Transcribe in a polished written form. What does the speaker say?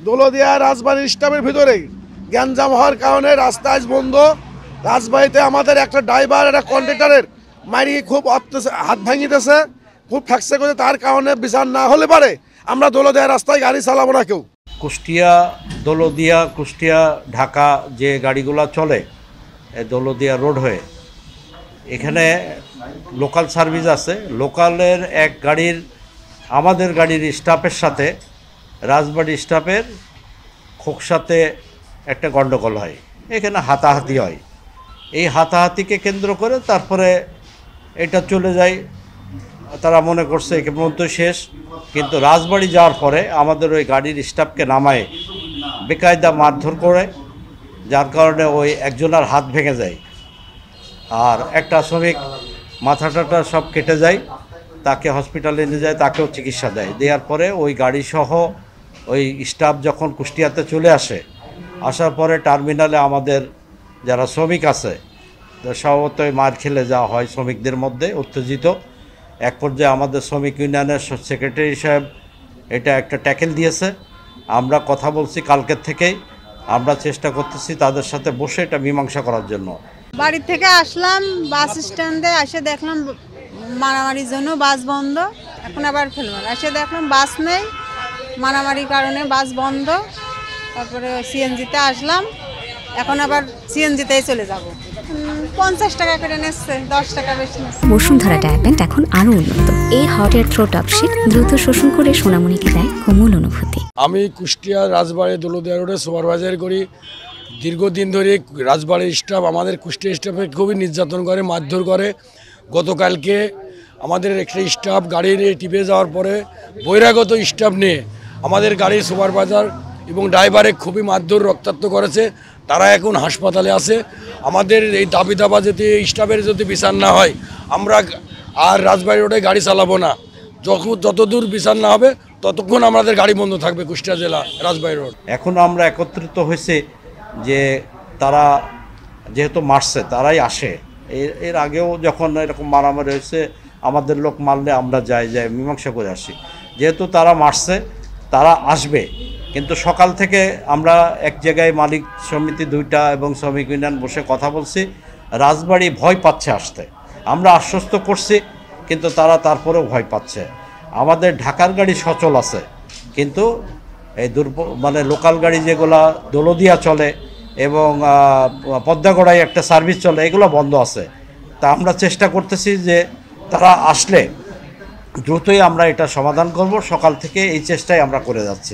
দৌলতদিয়া রাজবাড়ির স্টাফের ভিতরে গ্যাঞ্জাম হওয়ার কারণে রাস্তা আজ বন্ধ। রাজবাড়িতে আমাদের একটা ড্রাইভার একটা কন্ট্রাক্টরের মারি খুব হাত ভাঙিতেছে, খুব ফ্যাকসে করে, তার কারণে বিচার না হলে পারে আমরা দৌলতদিয়া রাস্তায় গাড়ি চালাবো না কেউ। কুষ্টিয়া দৌলতদিয়া কুষ্টিয়া ঢাকা যে গাড়িগুলো চলে দৌলতদিয়া রোড হয়ে, এখানে লোকাল সার্ভিস আছে। লোকালের এক গাড়ির আমাদের গাড়ির স্টাফের সাথে রাজবাড়ি স্টাফের খোকসাতে একটা গণ্ডগোল হয়, এখানে হাতাহাতি হয়। এই হাতাহাতিকে কেন্দ্র করে তারপরে এটা চলে যায়, তারা মনে করছে একে পর্যন্ত শেষ। কিন্তু রাজবাড়ি যাওয়ার পরে আমাদের ওই গাড়ির স্টাফকে নামায় বেকায়দা মারধর করে, যার কারণে ওই একজনের হাত ভেঙে যায় আর একটা শ্রমিক মাথাটা সব কেটে যায়। তাকে হসপিটালে নিয়ে যায়, তাকেও চিকিৎসা দেয়। দেওয়ার পরে ওই গাড়িসহ ওই স্টাফ যখন কুষ্টিয়াতে চলে আসার পরে টার্মিনালে আমাদের যারা শ্রমিক আছে স্বভাবতই মার খেলে যাওয়া হয় শ্রমিকদের মধ্যে উত্তেজিত। এক পর্যায়ে আমাদের শ্রমিক ইউনিয়নের সেক্রেটারি সাহেব এটা একটা ট্যাকেল দিয়েছে। আমরা কথা বলছি কালকের থেকেই, আমরা চেষ্টা করতেছি তাদের সাথে বসে এটা মীমাংসা করার জন্য। বাড়ি থেকে আসলাম, বাস স্ট্যান্ডে এসে দেখলাম মারামারির জন্য বাস বন্ধ। এখন আবার ফেললাম, এসে দেখলাম বাস নেই, মারামারির কারণে বাস বন্ধ। তারপরে সিএনজিতে আসলাম, এখন আবার সিএনজিতেই চলে যাব। 50 টাকা করে নিচ্ছে, 10 টাকা বেশি নিচ্ছে। বসুন্ধরা ডায়াপেন্ট এখন আরো উন্নত। এই hot air through top sheet দ্রুত শোষণ করে সোনামণিকে দেয় কোমল অনুভূতি। আমি কুষ্টিয়া রাজবাড়ি দৌলতদিয়া রোডে সুপারভাইজার করি। দীর্ঘদিন ধরে রাজবাড়ির স্টাফ আমাদের কুষ্টিয়া স্টাফে খুবই নির্যাতন করে, মারধর করে। গতকালকে আমাদের একটা স্টাফ গাড়ি নিয়ে টিপে যাওয়ার পরে বহিরাগত স্টাফ নিয়ে আমাদের গাড়ির সুপারভাইজার এবং ড্রাইভারে খুবই মারধর রক্তাক্ত করেছে। তারা এখন হাসপাতালে আছে। আমাদের এই দাবি দাবা যদি স্টাফের যদি বিচার না হয় আমরা আর রাজবাড়ি রোডে গাড়ি চালাবো না। যতদূর বিচার না হবে ততক্ষণ আমাদের গাড়ি বন্ধ থাকবে কুষ্টিয়া জেলা রাজবাড়ি রোড। এখন আমরা একত্রিত হয়েছে যে তারা যেহেতু মারছে তারাই আসে। এর আগেও যখন এরকম মারামারি হয়েছে আমাদের লোক মারলে আমরা যাই মীমাংসা করে আসি। যেহেতু তারা মারছে তারা আসবে, কিন্তু সকাল থেকে আমরা এক জায়গায় মালিক সমিতি 2টা এবং শ্রমিক ইউনিয়ন বসে কথা বলছি। রাজবাড়ি ভয় পাচ্ছে আসতে, আমরা আশ্বস্ত করছি কিন্তু তারা তারপরেও ভয় পাচ্ছে। আমাদের ঢাকার গাড়ি সচল আছে, কিন্তু এই লোকাল গাড়ি যেগুলো দৌলতদিয়া চলে এবং পদ্মাগড়ায় একটা সার্ভিস চলে, এগুলো বন্ধ আছে। তা আমরা চেষ্টা করতেছি যে তারা আসলে দ্রুতই আমরা এটা সমাধান করব। সকাল থেকে এই চেষ্টাই আমরা করে যাচ্ছি।